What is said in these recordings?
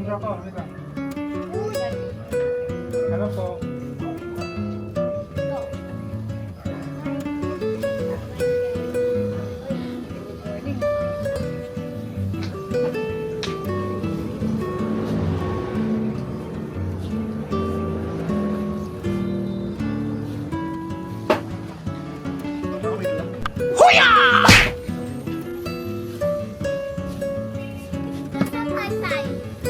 Mura ko, wait lang. Hello po.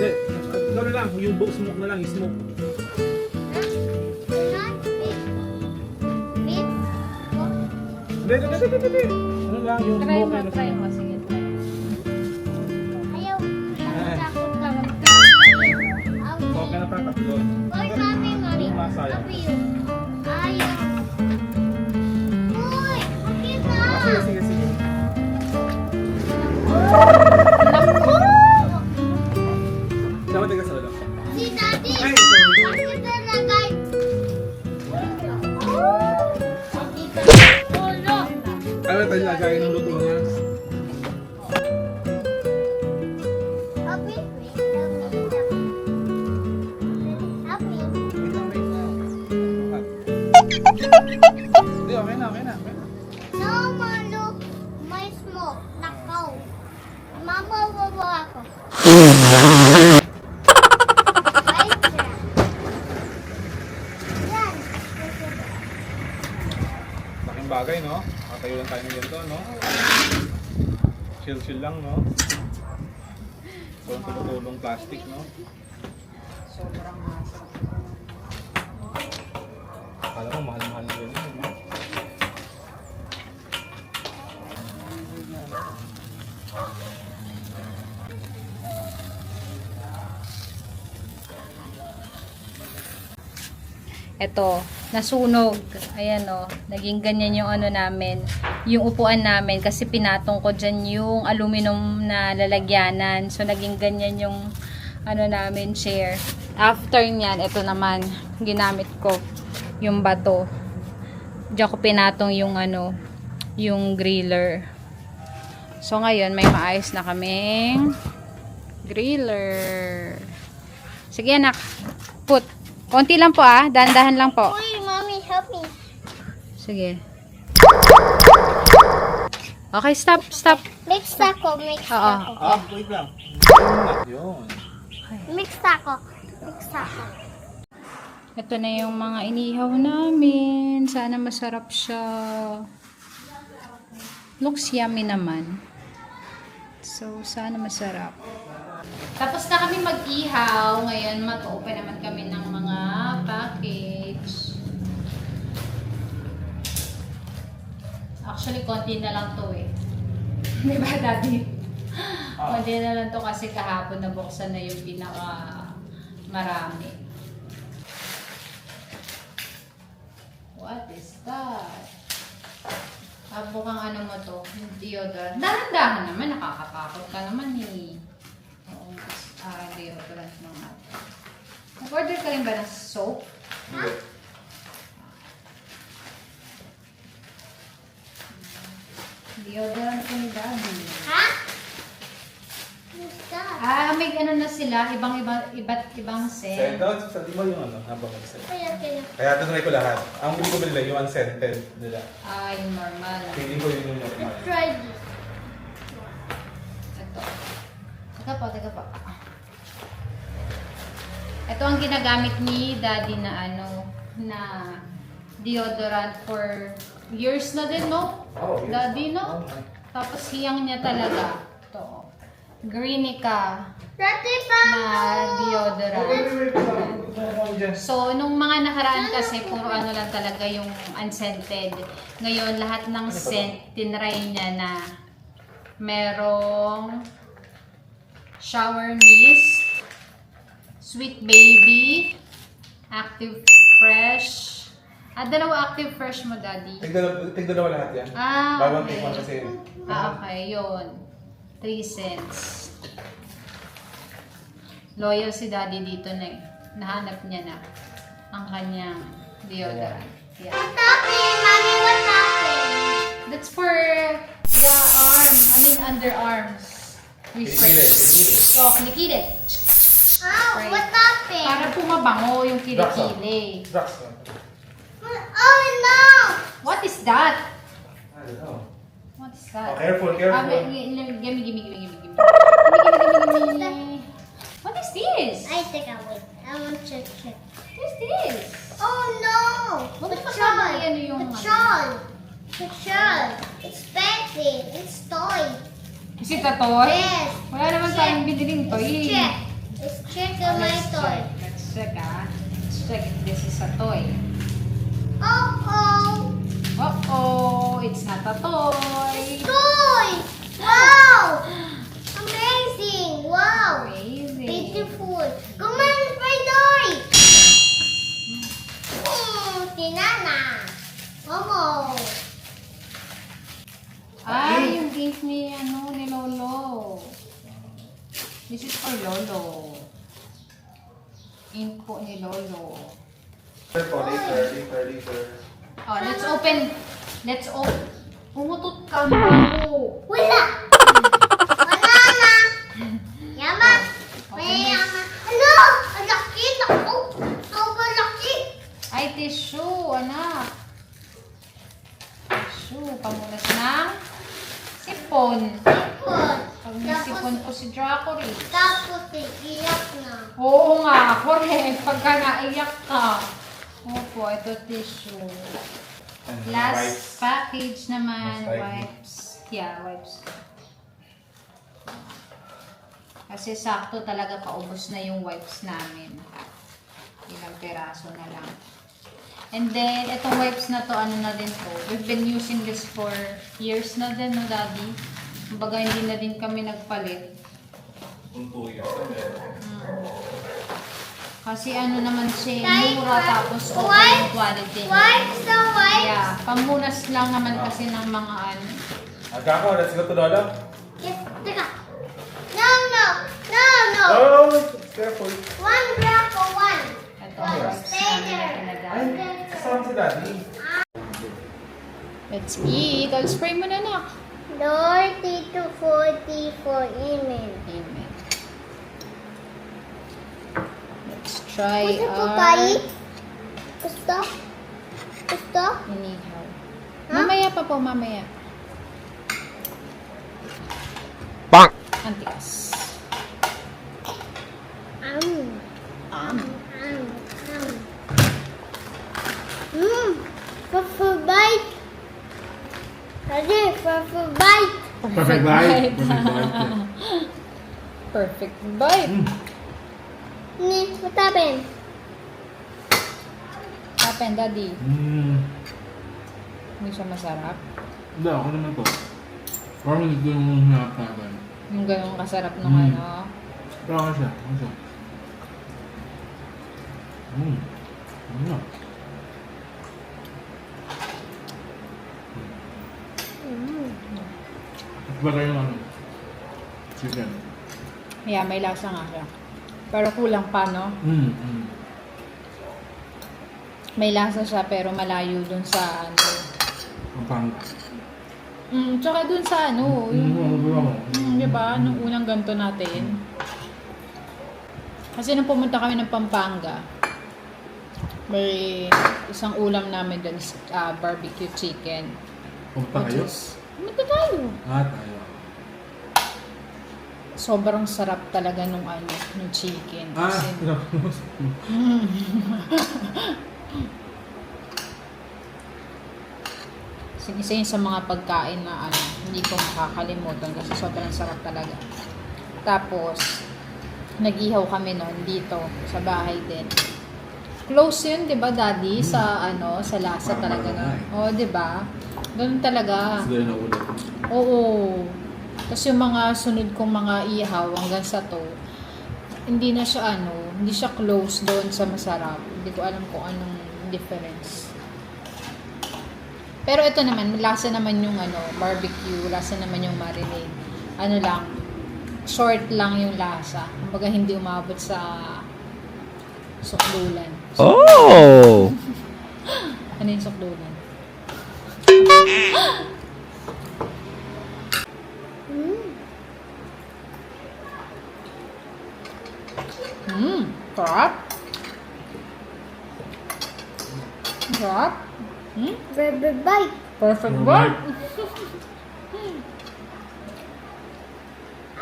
Hindi, ikaw na lang, yung book smoke na lang, smoke. Hindi. Ano lang, yung Try smoke mo, na try mo. Sige, try. Ayaw. Takot lang. Okay na parang tatlo. Oy, mami, mami. Yung masayang. Mami yun. Ayaw. Uy, makita. Sige. Dapat taga sa lalo. Si Daddy. Ay, sorry. Makita na, guys. Makita. Ulo. Ano tayo lagay ng luto niya? Happy. Happy. Hindi, okay na. No, Malu. May smoke. Nakaw. Mama, baba ako. Yan. Laking bagay, no? Makatayo lang tayo ng ganito, no? Chill lang, no? Walang tumutulong plastic, no? Sobrang masa. Akala ko mahal-mahal na ganyan, no? Eto, nasunog. Ayan o, naging ganyan yung ano namin, yung upuan namin kasi pinatong ko dyan yung aluminum na lalagyanan. So, naging ganyan yung ano namin, chair. After nyan, eto naman, ginamit ko yung bato. Diyan ko pinatong yung ano, yung griller. So, ngayon, may maayos na kaming griller. Sige, anak. Put. Konti lang po dahan-dahan lang po. Uy, mommy, help me. Sige. Okay, stop. Mix ako. Oo. Wait lang. Yun. Mix ako. Ito na yung mga inihaw namin. Sana masarap siya. Looks yummy naman. So, sana masarap. Tapos na kami mag-ihaw. Ngayon, mag-open naman kami ng mga package. Actually, konti na lang to eh. Di ba, Daddy? Konti na lang to kasi kahapon nabuksan na yung pinaka marami. What is that? Mukhang ano mo to? Deodorant. Dahan-dahan naman. Nakakatakot ka naman eh. Oo. Deodorant mo nga. Nag-order ka rin ba ng soap? Deodorant ko ni Daddy. Ha? What's that? May ano na sila. Iba't ibang scent. Scented? Sa di ba yung ano? Habang mag-scent. Kaya. Kaya tinry ko lahat. Ang hindi ko nila yung unscented nila. Yung normal. Feeling ko yun yung normal. Let's try this. Ito. Teka po. Ito ang ginagamit ni Daddy na na deodorant for years na din, no? Oh, yes. Daddy, no? Oh, my. Tapos hiyang niya talaga. Ito. Greenika Dati pa. na deodorant. Wait. So, nung mga nakaraan kasi, puro ano lang talaga yung unscented. Ngayon, lahat ng scent, tinry niya na merong shower mist, sweet baby, active fresh. Dalawa active fresh mo, Daddy. Tigdalawa lahat yan. Bawang Okay. take one kasi. Okay, yun. 3 cents. Loyal si Daddy dito na nahanap niya na ang kanyang deodorant. Yeah. What happened? Mommy, what happened? That's for the underarms. Kinikili. So, kinikili. Oh, what happened? Para pumabango yung kilikili. Drugs. Oh no! What is that? I don't know. What is Oh, that? careful, Ah, careful. gimme. What is this? I think I will. I want to check. What is this? Oh no! Huwag mo masyadong ano yung Patrol! Patrol! It's fancy. It's toy. Is it a toy? Yes. Wala naman tayong biniling toy. Let's check. Let's check on my toy. Let's check Let's check if this is a toy. Oh-oh! Uh-oh, it's not a toy. Toy! Wow! Amazing! Wow! Amazing. Beautiful. Come on, my toy! Tinana! Momo! Ay, yung gift ni Lolo. This is for Lolo. Ink po ni Lolo. Careful, later. Oh, let's open. Pumutot ka mo. Wala! Banana! Yama! May yama. Ano? Ang laki! Naku! Sobrang laki! Ay, tissue, anak. Tissue, pamunas ng sipon. Sipon. Pag may sipon po si Dracory. Tapos iiyak na. Oo nga, correct. Pagka naiyak ka. Opo, ito tissue. And Last wipes. package naman, Most likely. wipes. Yeah, wipes. Kasi sakto talaga paubos na yung wipes namin. Ilang peraso na lang. And then, itong wipes na to, ano na din to. We've been using this for years na din, no, Daddy? Kumbaga, hindi na din kami nagpalit. Kung 2 years na meron. Kasi ano naman siya, Like, mura tapos okay wipes? yung quality. Wipes na wipes? Yeah, pamunas lang naman kasi ng mga ano. Agako, let's go to Lolo. Yes, teka. No, no. No, no. Oh, careful. One drop for one. Ito ang wipes namin na pinadaan. Ay, kasama si Daddy. Let's eat. I'll spray mo na, nak. Lord, Tito 40 for Amen. Amen. Let's try Gusto po our tayo? Gusto? Gusto? inihaw. Ha? Mamaya pa po, mamaya. Bonk. Antikas. Um. Um. For bite. Ready for bite. Perfect bite. Perfect bite. What happened? Happen, Daddy. Hindi siya masarap. Hindi, ako naman to. Parang hindi ko yung hinakaban. Yung ganun kasarap nung Mm. ano. Pero ako siya. Ano? Bagay yung ano? Chicken. Yeah, may lasa nga siya. Pero kulang pa, no? May lasa siya pero malayo dun sa ano. Pampanga. Tsaka dun sa ano, di ba? Nung unang ganto natin. Kasi nung pumunta kami ng Pampanga, may isang ulam namin dun is barbecue chicken. Pumunta kayo? Pumunta tayo. Tayo. Sobrang sarap talaga nung ano, nung chicken. Kasi, isa yun sa mga pagkain na ano, hindi ko makakalimutan kasi sobrang sarap talaga. Tapos, nag-ihaw kami noon dito sa bahay din. Close yun, 'di ba, Daddy, sa ano, sa lasa talaga na. Oh, 'di ba? Ganun talaga. Sila na ulit. Oo. Kasi yung mga sunod kong mga ihaw hanggang sa to, hindi na siya ano, hindi siya close doon sa masarap. Hindi ko alam kung anong difference. Pero ito naman, lasa naman yung ano, barbecue, lasa naman yung marinade. Ano lang, short lang yung lasa. Kumbaga hindi umabot sa sukdulan. Oh! Ano yung sukdulan? Sarap. Sarap. Baby bite. Perfect bite.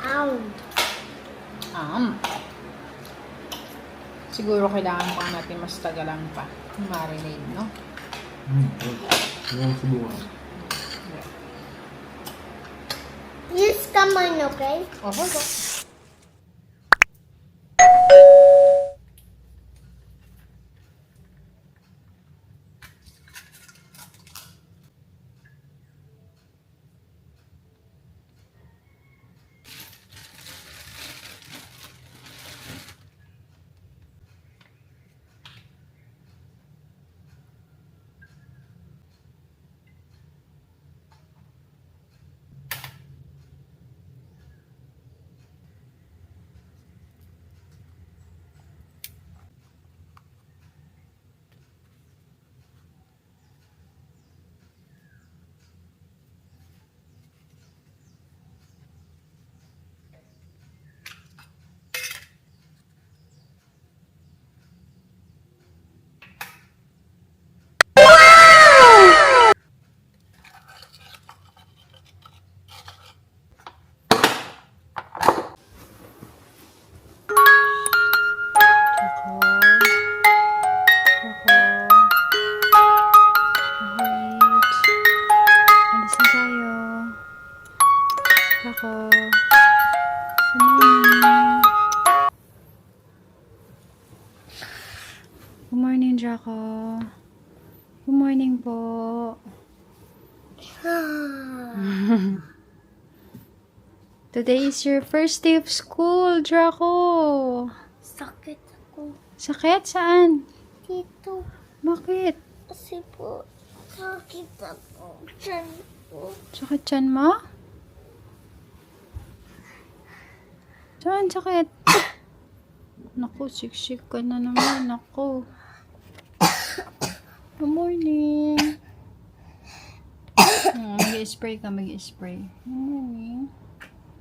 Ow. Siguro kailangan pa natin mas tagalan pa. Marinade, no? Yung subukan. Use kamay, okay? Okay. Good morning, Jaco. Good morning po. Today is your first day of school, Draco. Sakit ako. Sakit? Saan? Dito. Bakit? Kasi po, sakit ako. Diyan po. Sakit tiyan mo? Saan sakit? Naku, siksik ka na naman. Naku. Good morning. Mag-i-spray ka, mag-i-spray. Good morning.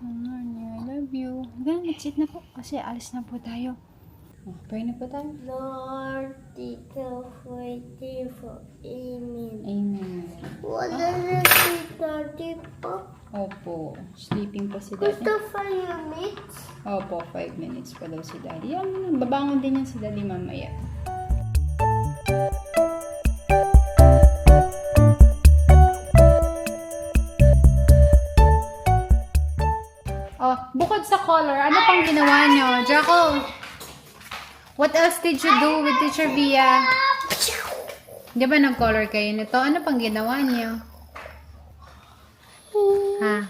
Good morning. I love you. Gan, let's eat na po. Kasi alis na po tayo. Pray na po tayo. Lord, Tito, Forty, for Amen. Amen. Wala na si Daddy po. Opo. Sleeping pa si Daddy. Gusto 5 minutes? Opo, 5 minutes pa daw si Daddy. Yan, babangon din yan si Daddy mamaya. Oh, bukod sa color, ano pang ginawa nyo? Jaco, what else did you do with Teacher Via? Di ba nag-color kayo nito? Ano pang ginawa nyo? Ha?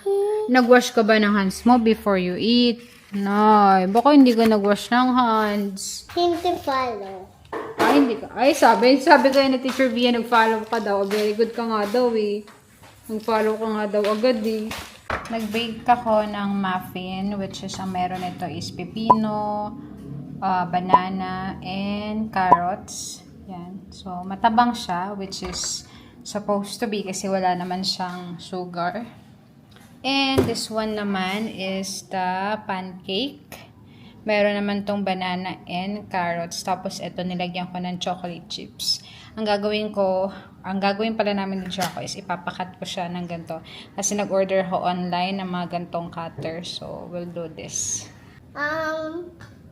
Nag-wash ka ba ng hands mo before you eat? No, baka hindi ka nag-wash ng hands. Hindi follow. Ay, hindi ka. Ay, sabi kayo na Teacher Via, nag-follow ka daw. Very good ka nga daw eh. Nag-follow ka nga daw agad eh. Nag-bake ako ng muffin, which is ang meron nito is pepino, banana, and carrots. Yan. So, matabang siya, which is supposed to be kasi wala naman siyang sugar. And this one naman is the pancake. Meron naman tong banana and carrots. Tapos ito nilagyan ko ng chocolate chips. Ang gagawin pala namin ni Jaco is ipapakat ko siya ng ganito. Kasi nag-order ko online ng mga gantong cutter. So, we'll do this.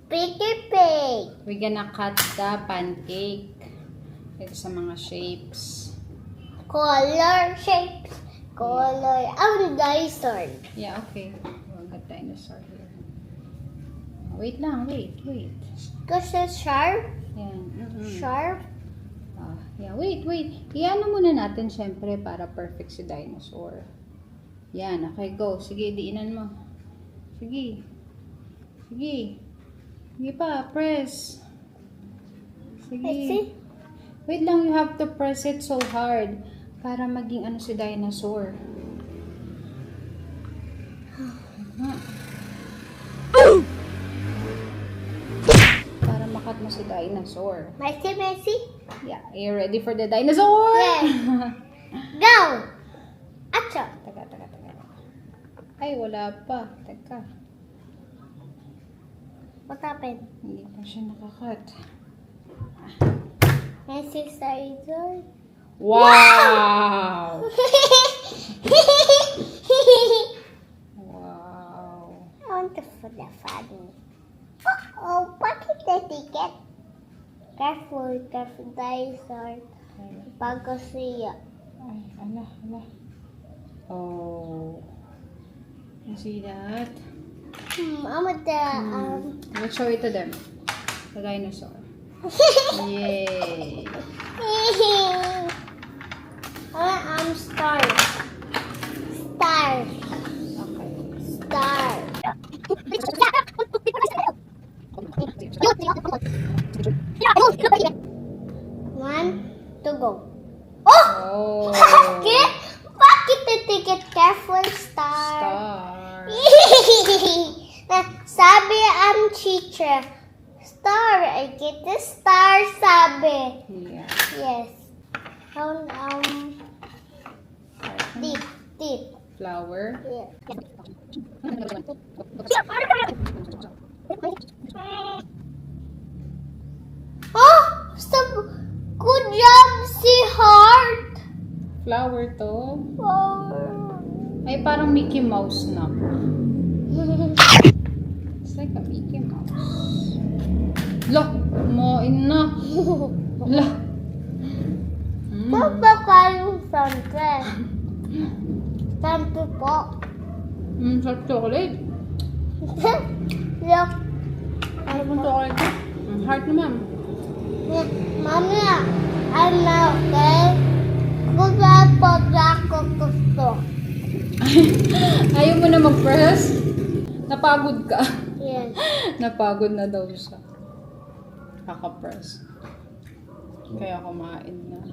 Piggy pig. We're gonna cut the pancake. Ito sa mga shapes. Color shapes. Color. I'm dinosaur. Yeah, okay. We'll get dinosaur here. Wait lang, wait. Kasi sharp. Yan. Sharp. Yeah, wait. Iyan muna natin syempre para perfect si dinosaur. Yan, okay, go. Sige, diinan mo. Sige pa, press. Sige. I see. Wait lang, you have to press it so hard para maging ano si dinosaur. Para makat mo si dinosaur. Messy. Yeah, are you ready for the dinosaur? Yeah. Go. Acho. Teka. Ay, wala pa. Teka. What happened? Hindi pa siya nakakat. My sister is there. Wow! Wow. I want to put the funny. Oh, bakit the ticket? Careful, careful, dinosaur. Bago siya. Ay, ala. Oh. You see that? I want the, Let's show it to them. The dinosaur. Yay! Star. Star. Okay. Star. One, to go. Oh! Oh. Bakit the ticket? Careful, star. Star. Sabi ang teacher, star, I get the star, sabi. Yeah. Yes. Deep. Flower. Yeah. Oh, good job, si Heart. Flower to. Oh. Ay, parang Mickey Mouse na. It's like a Mickey Mouse. Look! Kumain na. Look! Papa kayong sante. Sante po. Sa chocolate. Look. Ano pong chocolate? Heart naman. Mami, I'm okay. Kung po ako gusto. Ayaw mo na mag-press? Napagod ka. Yes. Napagod na daw siya. Kaka-press. Kaya kumain na.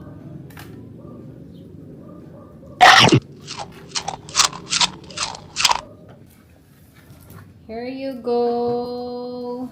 Here you go.